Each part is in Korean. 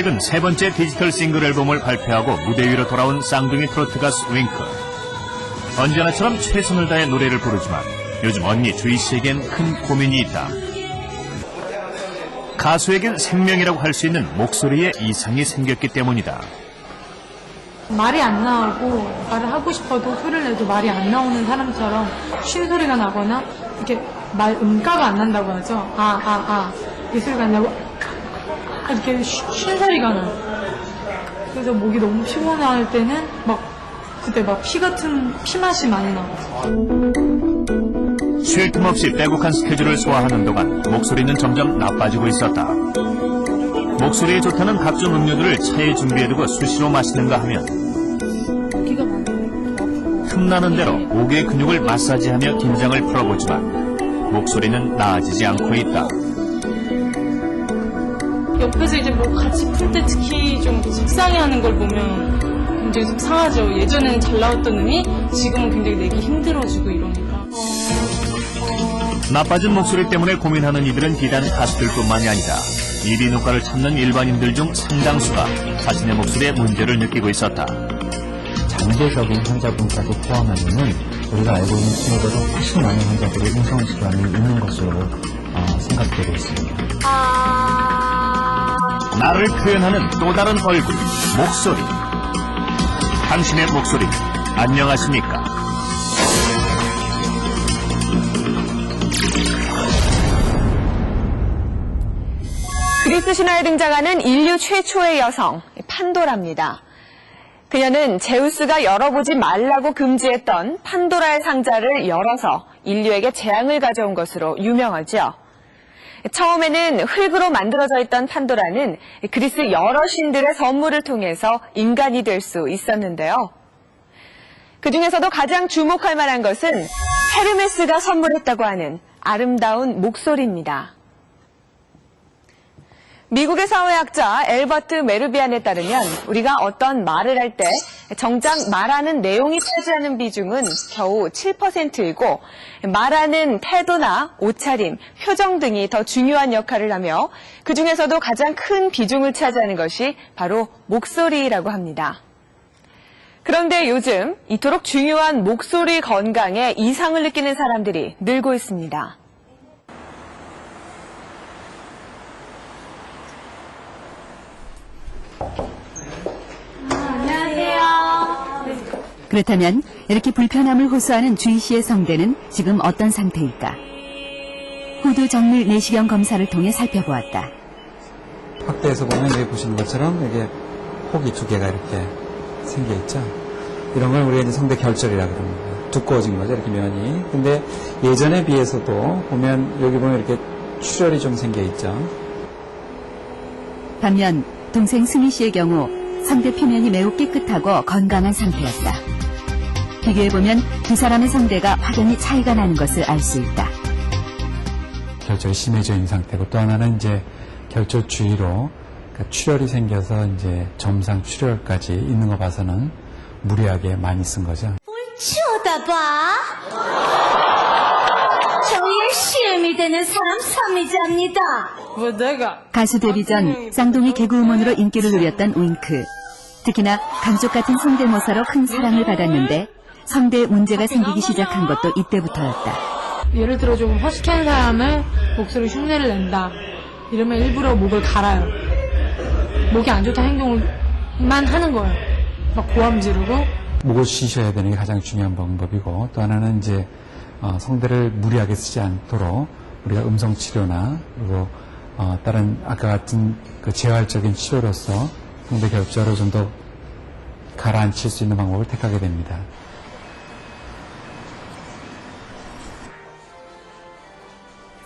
최근 세 번째 디지털 싱글 앨범을 발표하고 무대 위로 돌아온 쌍둥이 트로트 가수 윙크. 언제나처럼 최선을 다해 노래를 부르지만 요즘 언니 주희 씨에겐 큰 고민이 있다. 가수에겐 생명이라고 할 수 있는 목소리에 이상이 생겼기 때문이다. 말이 안 나오고 말을 하고 싶어도 소리를 내도 말이 안 나오는 사람처럼 쉰 소리가 나거나 이렇게 말 음가가 안 난다고 하죠. 이 소리가 안 나고 이렇게 쉰 소리가 나. 그래서 목이 너무 피곤할 때는 그때 피 같은 피맛이 많이 나고. 쉴 틈 없이 빼곡한 스케줄을 소화하는 동안 목소리는 점점 나빠지고 있었다. 목소리에 좋다는 각종 음료들을 차에 준비해두고 수시로 마시는가 하면 틈나는 대로 목의 근육을 마사지하며 긴장을 풀어보지만 목소리는 나아지지 않고 있다. 옆에서 이제 같이 풀 때 특히 좀 속상해하는 걸 보면 굉장히 좀 상하죠. 예전에는 잘 나왔던 음이 지금은 굉장히 내기 힘들어지고 이러니까. 나빠진 목소리 때문에 고민하는 이들은 비단 가수들뿐만이 아니다. 이비인후과를 찾는 일반인들 중 상당수가 자신의 목소리에 문제를 느끼고 있었다. 장기적인 환자분까지 포함하면 우리가 알고 있는 수준보다 훨씬 많은 환자들이 음성 질환이 있는 것으로 생각되고 있습니다. 나를 표현하는 또 다른 얼굴, 목소리. 당신의 목소리, 안녕하십니까? 그리스 신화에 등장하는 인류 최초의 여성, 판도라입니다. 그녀는 제우스가 열어보지 말라고 금지했던 판도라의 상자를 열어서 인류에게 재앙을 가져온 것으로 유명하죠. 처음에는 흙으로 만들어져 있던 판도라는 그리스 여러 신들의 선물을 통해서 인간이 될 수 있었는데요. 그 중에서도 가장 주목할 만한 것은 헤르메스가 선물했다고 하는 아름다운 목소리입니다. 미국의 사회학자 엘버트 메르비안에 따르면 우리가 어떤 말을 할 때 정작 말하는 내용이 차지하는 비중은 겨우 7%이고 말하는 태도나 옷차림, 표정 등이 더 중요한 역할을 하며 그중에서도 가장 큰 비중을 차지하는 것이 바로 목소리라고 합니다. 그런데 요즘 이토록 중요한 목소리 건강에 이상을 느끼는 사람들이 늘고 있습니다. 그렇다면 이렇게 불편함을 호소하는 주희 씨의 성대는 지금 어떤 상태일까? 호두 정밀 내시경 검사를 통해 살펴보았다. 확대해서 보면 여기 보시는 것처럼 여기 혹이 두 개가 이렇게 생겨 있죠. 이런 걸 우리가 이제 성대 결절이라고 합니다. 두꺼워진 거죠, 이렇게 면이. 근데 예전에 비해서도 보면 여기 보면 이렇게 출혈이 좀 생겨 있죠. 반면 동생 승희 씨의 경우 성대 표면이 매우 깨끗하고 건강한 상태였다. 비교해보면 두 사람의 성대가 확연히 차이가 나는 것을 알 수 있다. 결절이 심해져 있는 상태고 또 하나는 이제 결절 주위로 그러니까 출혈이 생겨서 이제 점상 출혈까지 있는 거 봐서는 무리하게 많이 쓴 거죠. 뭘 쳐다봐? 저 열심히 되는 사람 삼이자입니다. 내가 가수 데뷔 전 쌍둥이 개그우먼으로 인기를 누렸던 윙크. 특히나 감쪽 같은 성대모사로 큰 사랑을 받았는데 성대에 문제가 생기기 시작한 것도 이때부터였다. 예를 들어 조금 허스키한 사람을 목소리 흉내를 낸다. 이러면 일부러 목을 갈아요. 목이 안 좋다 행동만 하는 거예요. 고함 지르고. 목을 쉬셔야 되는 게 가장 중요한 방법이고 또 하나는 이제 성대를 무리하게 쓰지 않도록 우리가 음성 치료나 그리고 다른 아까 같은 그 재활적인 치료로서 성대 결절을 좀 더 가라앉힐 수 있는 방법을 택하게 됩니다.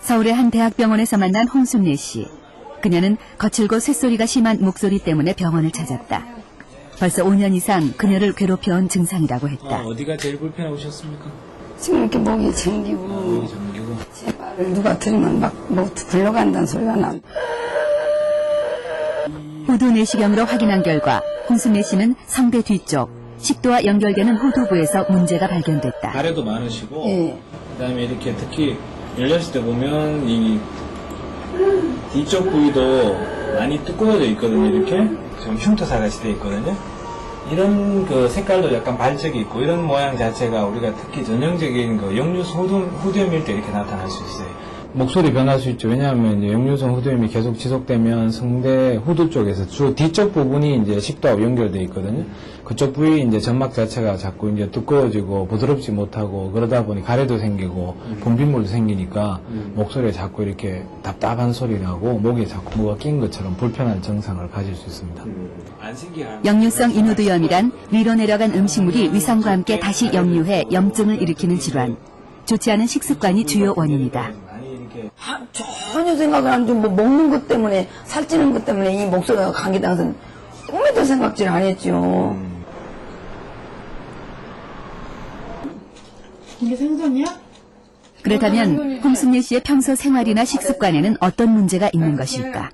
서울의 한 대학병원에서 만난 홍순례 씨. 그녀는 거칠고 쇳소리가 심한 목소리 때문에 병원을 찾았다. 벌써 5년 이상 그녀를 괴롭혀온 증상이라고 했다. 어디가 제일 불편하셨습니까? 지금 이렇게 목이 잠기고 제 말을 누가 들으면 목 굴러간다는 소리가 나. 호두 내시경으로 확인한 결과 홍순례 씨는 성대 뒤쪽, 식도와 연결되는 호두부에서 문제가 발견됐다. 가래도 많으시고 예. 그다음에 이렇게 특히 열렸을 때 보면 이 뒤쪽 부위도 많이 두꺼워져 있거든요. 이렇게 좀 흉터사 같이 돼 있거든요. 이런 그 색깔도 약간 발적이 있고 이런 모양 자체가 우리가 특히 전형적인 그 역류성 후두염일 때 이렇게 나타날 수 있어요. 목소리 변할 수 있죠. 왜냐하면 이제 역류성 후두염이 계속 지속되면 성대 후두 쪽에서 주 뒤쪽 부분이 이제 식도하고 연결돼 있거든요. 그쪽 부위 이제 점막 자체가 자꾸 이제 두꺼워지고 부드럽지 못하고 그러다 보니 가래도 생기고 분비물도 생기니까 목소리에 자꾸 이렇게 답답한 소리 나고 목에 자꾸 뭐가 낀 것처럼 불편한 증상을 가질 수 있습니다. 역류성 인후두염이란 위로 내려간 음식물이 위산과 함께 다시 역류해 염증을 일으키는 질환. 좋지 않은 식습관이 주요 원인이다. 전혀 생각을 안 좀 뭐 먹는 것 때문에 살찌는 것 때문에 이 목소리가 감기다 해서 꿈에도 생각질 안 했죠. 이게 생선이야? 그렇다면 홍순례 씨의 평소 생활이나 식습관에는 어떤 문제가 있는 것일까?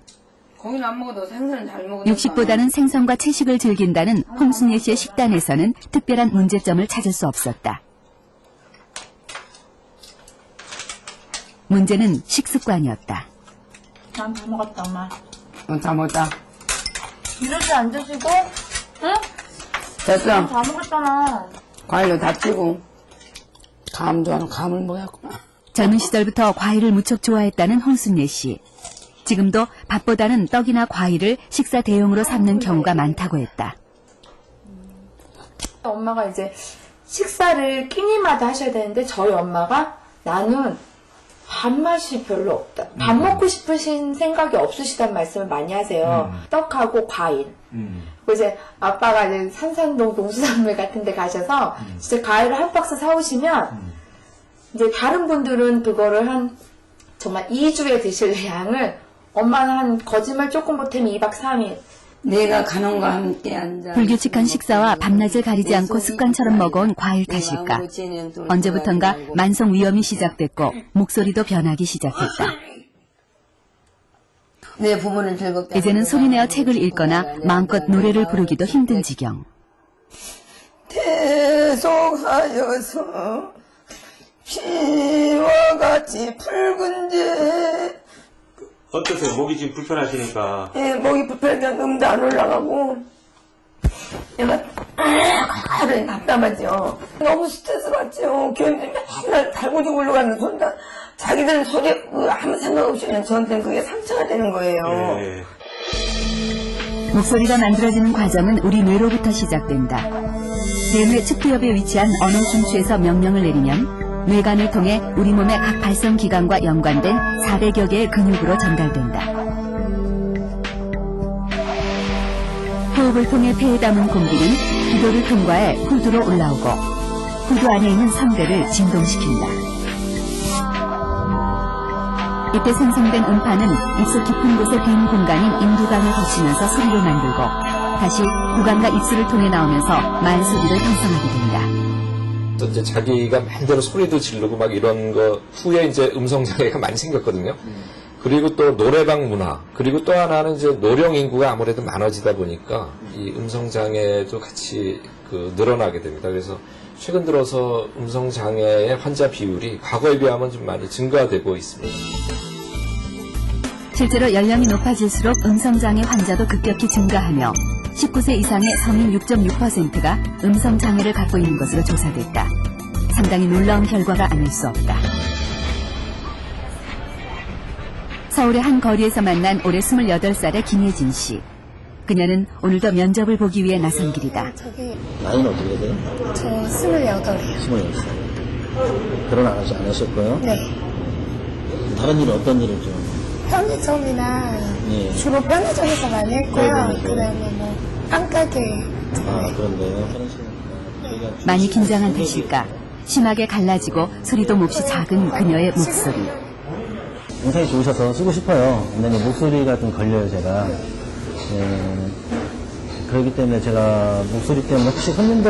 고기는 안 먹어도 생선은 잘 먹으니까. 육식보다는 생선과 채식을 즐긴다는 홍순례 씨의 식단에서는 특별한 문제점을 찾을 수 없었다. 문제는 식습관이었다. 난 다 먹었다, 엄마. 다 먹었다. 이러지 안 드시고? 응? 됐어. 다 먹었잖아. 과일도 다 찌고. 감 좋아하는 감을 먹었구나. 젊은 시절부터 과일을 무척 좋아했다는 홍순례 씨. 지금도 밥보다는 떡이나 과일을 식사 대용으로 삼는 경우가 많다고 했다. 엄마가 이제 식사를 끼니마다 하셔야 되는데 저희 엄마가 나는 밥맛이 별로 없다. 밥 먹고 싶으신 생각이 없으시단 말씀을 많이 하세요. 떡하고 과일. 그리고 이제 아빠가 이제 산산동 동수산물 같은 데 가셔서 진짜 과일을 한 박스 사오시면 이제 다른 분들은 그거를 한 정말 2주에 드실 양을 엄마는 한 거짓말 조금 못하면 2박 3일. 내가 간원과 함께 앉아. 불규칙한 식사와 밤낮을 가리지 않고 습관처럼 먹어온 과일 탓일까. 언제부턴가 만성 위염이 시작됐고 목소리도 변하기 시작했다. 내 부모는 즐겁게. 이제는 소리내어 책을 읽거나 마음껏 노래를 부르기도 힘든 지경. 계속하여서 피와 같이 붉은데. 어떠세요? 목이 지금 불편하시니까. 예, 목이 불편해서 음도 안 올라가고. 얘가 하루에 답답하죠. 너무 스트레스 받죠. 교육들이 맨날 달고지 굴러가는 소리가 자기들은 소리 아무 생각 없이 그냥 저한테는 그게 상처가 되는 거예요. 예. 목소리가 만들어지는 과정은 우리 뇌로부터 시작된다. 뇌뇌 측두엽에 위치한 언어 중추에서 명령을 내리면 뇌관을 통해 우리 몸의 각 발성기관과 연관된 400여 개의 근육으로 전달된다. 호흡을 통해 폐에 담은 공기는 기도를 통과해 후두로 올라오고 후두 안에 있는 성대를 진동시킨다. 이때 생성된 음파는 입술 깊은 곳에 빈 공간인 인두관을 거치면서 소리를 만들고 다시 구강과 입술을 통해 나오면서 말소리를 형성하게 된다. 이제 자기가 마음대로 소리도 지르고 막 이런 거 후에 이제 음성 장애가 많이 생겼거든요. 그리고 또 노래방 문화, 그리고 또 하나는 이제 노령 인구가 아무래도 많아지다 보니까 이 음성 장애도 같이 늘어나게 됩니다. 그래서 최근 들어서 음성 장애의 환자 비율이 과거에 비하면 좀 많이 증가되고 있습니다. 실제로 연령이 높아질수록 음성장애 환자도 급격히 증가하며 19세 이상의 성인 6.6%가 음성장애를 갖고 있는 것으로 조사됐다. 상당히 놀라운 결과가 아닐 수 없다. 서울의 한 거리에서 만난 올해 28살의 김혜진 씨. 그녀는 오늘도 면접을 보기 위해 나선 길이다. 나이는 어떻게 되세요? 저 28이에요. 28살. 결혼 안 하셨고요? 네. 다른 일은 어떤 일을 좀? 편의점이나 네. 주로 편의점에서 많이 했고요. 네. 그다음에 뭐 빵가게. 아, 그런데요. 많이 긴장한 탓일까? 심하게 갈라지고 소리도 몹시 작은 그녀의 목소리. 영상이 좋으셔서 쓰고 싶어요. 근데 목소리가 좀 걸려요, 제가. 그렇기 때문에 제가 목소리 때문에 혹시 손님들